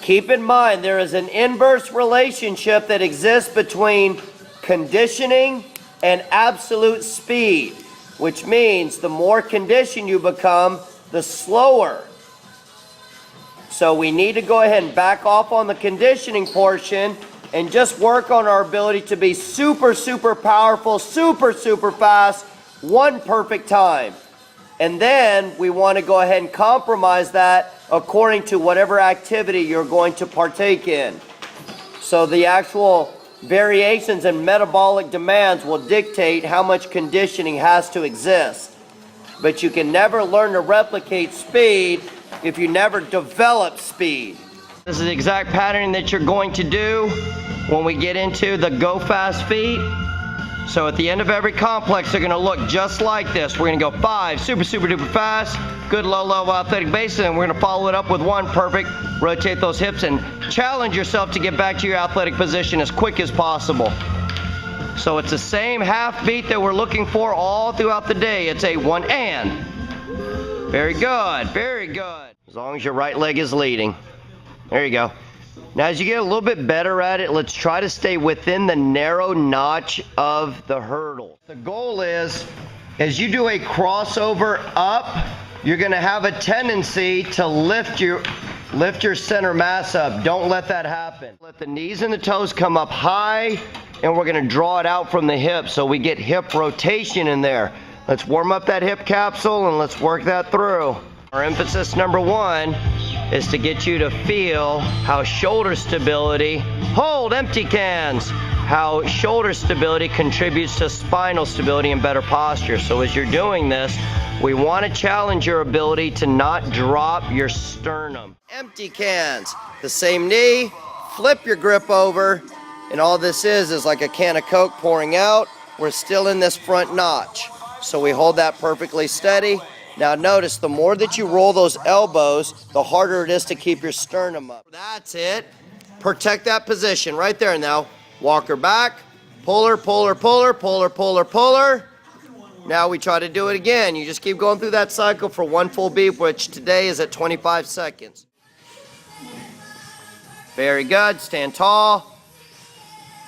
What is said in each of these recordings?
Keep in mind, there is an inverse relationship that exists between conditioning and absolute speed, which means the more conditioned you become, the slower. So we need to go ahead and back off on the conditioning portion and just work on our ability to be super, super powerful, super, super fast, one perfect time. And then we want to go ahead and compromise that according to whatever activity you're going to partake in. So the actual variations in metabolic demands will dictate how much conditioning has to exist. But you can never learn to replicate speed if you never develop speed. This is the exact patterning that you're going to do when we get into the go fast feet. So at the end of every complex, they're gonna look just like this. We're gonna go 5, super, super duper fast, good low level athletic base, and we're gonna follow it up with 1 perfect. Rotate those hips and challenge yourself to get back to your athletic position as quick as possible. So it's the same half beat that we're looking for all throughout the day. It's a 1 and. Very good, very good. As long as your right leg is leading. There you go. Now, as you get a little bit better at it, let's try to stay within the narrow notch of the hurdle. The goal is, as you do a crossover up, you're going to have a tendency to lift your center mass up. Don't let that happen. Let the knees and the toes come up high, and we're going to draw it out from the hips so we get hip rotation in there. Let's warm up that hip capsule, and let's work that through. Our emphasis number 1 is to get you to feel how shoulder stability, hold empty cans, how shoulder stability contributes to spinal stability and better posture. So as you're doing this, we want to challenge your ability to not drop your sternum. Empty cans, the same knee, flip your grip over, and all this is like a can of Coke pouring out. We're still in this front notch. So we hold that perfectly steady. Now notice, the more that you roll those elbows, the harder it is to keep your sternum up. That's it. Protect that position right there now. Walk her back. Pull her, pull her, pull her, pull her, pull her, pull her. Now we try to do it again. You just keep going through that cycle for 1 full beat, which today is at 25 seconds. Very good. Stand tall.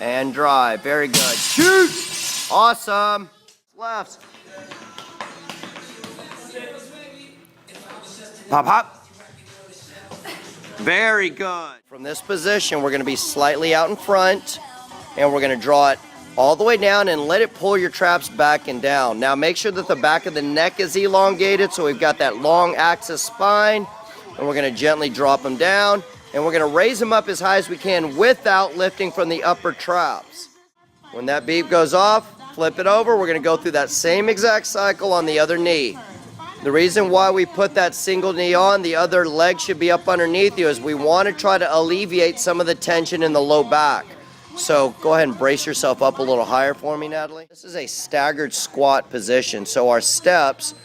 And drive. Very good. Shoot! Awesome. Lefts. Pop, hop. Very good. From this position, we're going to be slightly out in front, and we're going to draw it all the way down and let it pull your traps back and down. Now make sure that the back of the neck is elongated, so we've got that long axis spine, and we're going to gently drop them down, and we're going to raise them up as high as we can without lifting from the upper traps. When that beep goes off, flip it over. We're going to go through that same exact cycle on the other knee. The reason why we put that single knee on, the other leg should be up underneath you, is we want to try to alleviate some of the tension in the low back. So go ahead and brace yourself up a little higher for me, Natalie. This is a staggered squat position. So our steps,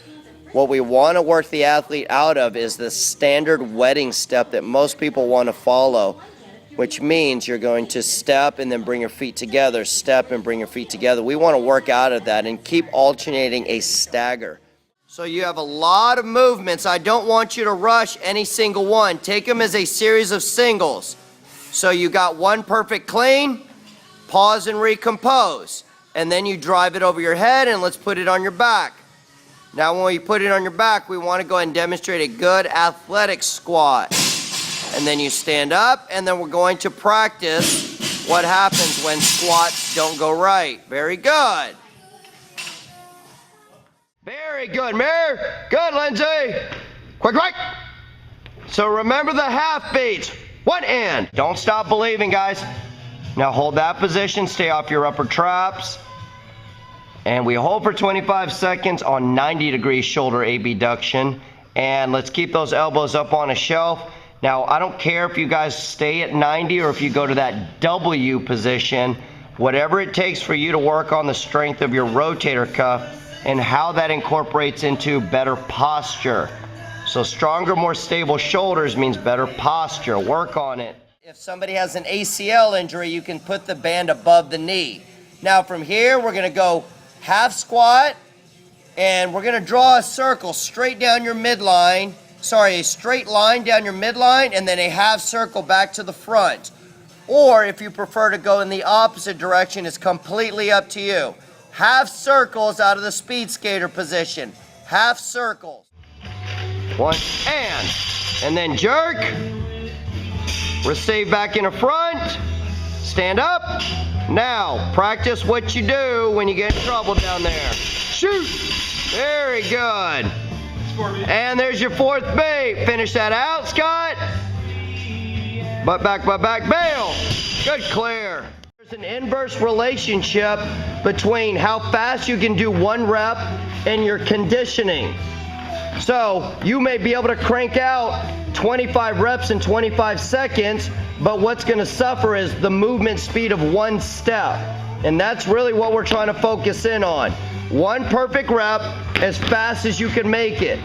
what we want to work the athlete out of is the standard wedding step that most people want to follow, which means you're going to step and then bring your feet together, step and bring your feet together. We want to work out of that and keep alternating a stagger. So you have a lot of movements. I don't want you to rush any single one. Take them as a series of singles. So you got 1 perfect clean, pause and recompose. And then you drive it over your head, and let's put it on your back. Now when we put it on your back, we want to go ahead and demonstrate a good athletic squat. And then you stand up, and then we're going to practice what happens when squats don't go right. Very good. Very good, Mir. Good, Lindsay. Quick, quick. So remember the half beats. 1 and. Don't stop believing, guys. Now hold that position. Stay off your upper traps. And we hold for 25 seconds on 90-degree shoulder abduction. And let's keep those elbows up on a shelf. Now, I don't care if you guys stay at 90 or if you go to that W position. Whatever it takes for you to work on the strength of your rotator cuff and how that incorporates into better posture. So stronger, more stable shoulders means better posture. Work on it. If somebody has an ACL injury, you can put the band above the knee. Now from here, we're going to go half squat, and we're going to draw a circle straight down your midline, a straight line down your midline, and then a half circle back to the front. Or if you prefer to go in the opposite direction, it's completely up to you. Half circles out of the speed skater position. Half circles. One, and then jerk. Receive back in the front. Stand up. Now, practice what you do when you get in trouble down there. Shoot. Very good. And there's your fourth bait. Finish that out, Scott. Butt back, bail. Good clear. There's an inverse relationship between how fast you can do one rep and your conditioning. So you may be able to crank out 25 reps in 25 seconds, but what's going to suffer is the movement speed of one step. And that's really what we're trying to focus in on. One perfect rep as fast as you can make it.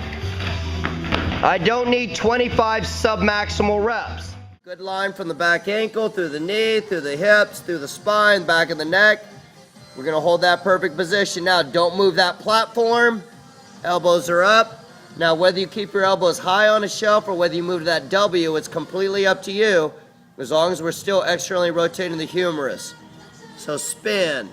I don't need 25 submaximal reps. Good line from the back ankle, through the knee, through the hips, through the spine, back of the neck. We're going to hold that perfect position. Now, don't move that platform. Elbows are up. Now, whether you keep your elbows high on a shelf or whether you move to that W, it's completely up to you, as long as we're still externally rotating the humerus. So spin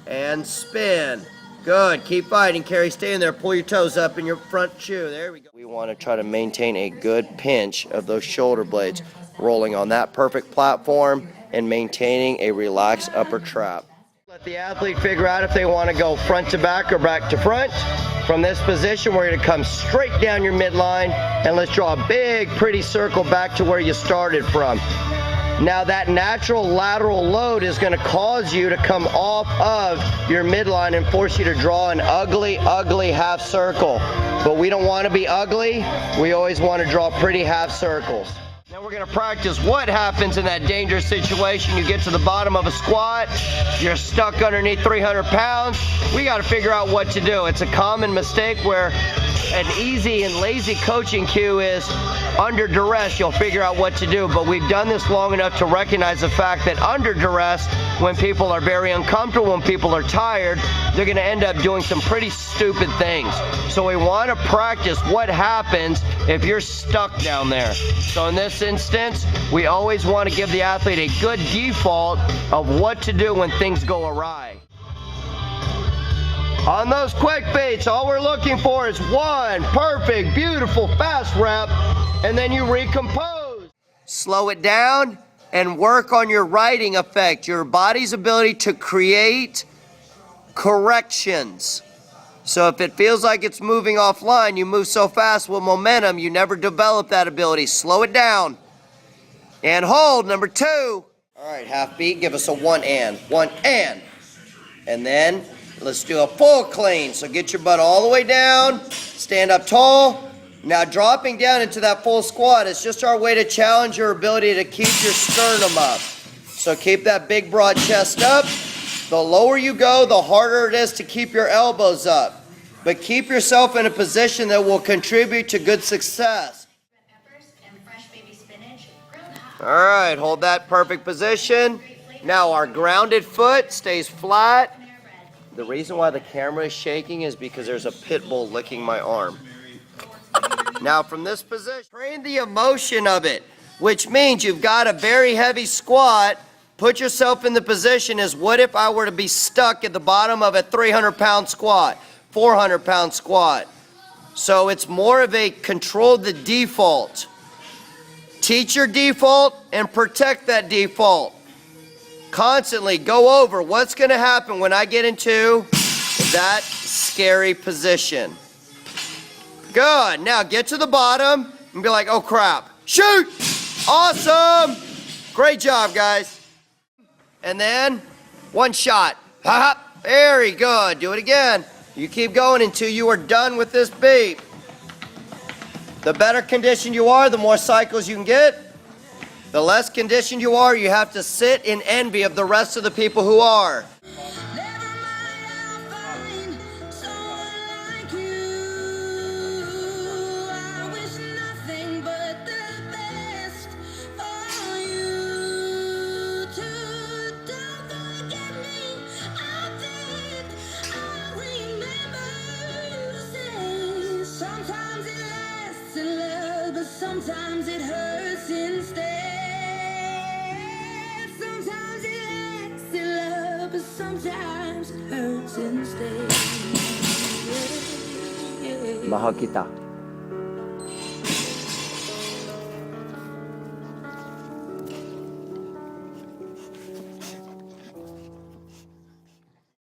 and spin. Good. Keep fighting, Carrie. Stay in there. Pull your toes up in your front shoe. There we go. We want to try to maintain a good pinch of those shoulder blades, rolling on that perfect platform and maintaining a relaxed upper trap. Let the athlete figure out if they want to go front to back or back to front. From this position, we're going to come straight down your midline, and let's draw a big, pretty circle back to where you started from. Now, that natural lateral load is going to cause you to come off of your midline and force you to draw an ugly, ugly half circle. But we don't want to be ugly. We always want to draw pretty half circles. Now we're going to practice what happens in that dangerous situation. You get to the bottom of a squat, you're stuck underneath 300 pounds. We got to figure out what to do. It's a common mistake where an easy and lazy coaching cue is under duress, you'll figure out what to do. But we've done this long enough to recognize the fact that under duress, when people are very uncomfortable, when people are tired, they're going to end up doing some pretty stupid things. So we want to practice what happens if you're stuck down there. So in this instance, we always want to give the athlete a good default of what to do when things go awry. On those quick baits, all we're looking for is one perfect, beautiful, fast rep, and then you recompose. Slow it down and work on your righting effect, your body's ability to create corrections. So if it feels like it's moving offline, you move so fast with momentum, you never develop that ability. Slow it down. And hold, number 2. All right, half beat, give us a one and. And then let's do a full clean. So get your butt all the way down, stand up tall. Now dropping down into that full squat is just our way to challenge your ability to keep your sternum up. So keep that big broad chest up. The lower you go, the harder it is to keep your elbows up. But keep yourself in a position that will contribute to good success. All right, hold that perfect position. Now our grounded foot stays flat. The reason why the camera is shaking is because there's a pit bull licking my arm. Now from this position, train the emotion of it, which means you've got a very heavy squat. Put yourself in the position as what if I were to be stuck at the bottom of a 300-pound squat, 400-pound squat. So it's more of a control the default. Teach your default and protect that default. Constantly go over what's going to happen when I get into that scary position. Good. Now get to the bottom and be like, oh crap. Shoot! Awesome! Great job, guys. And then one shot. Very good. Do it again. You keep going until you are done with this beat. The better conditioned you are, the more cycles you can get. The less conditioned you are, you have to sit in envy of the rest of the people who are. Sometimes it lasts in love. mahal kita.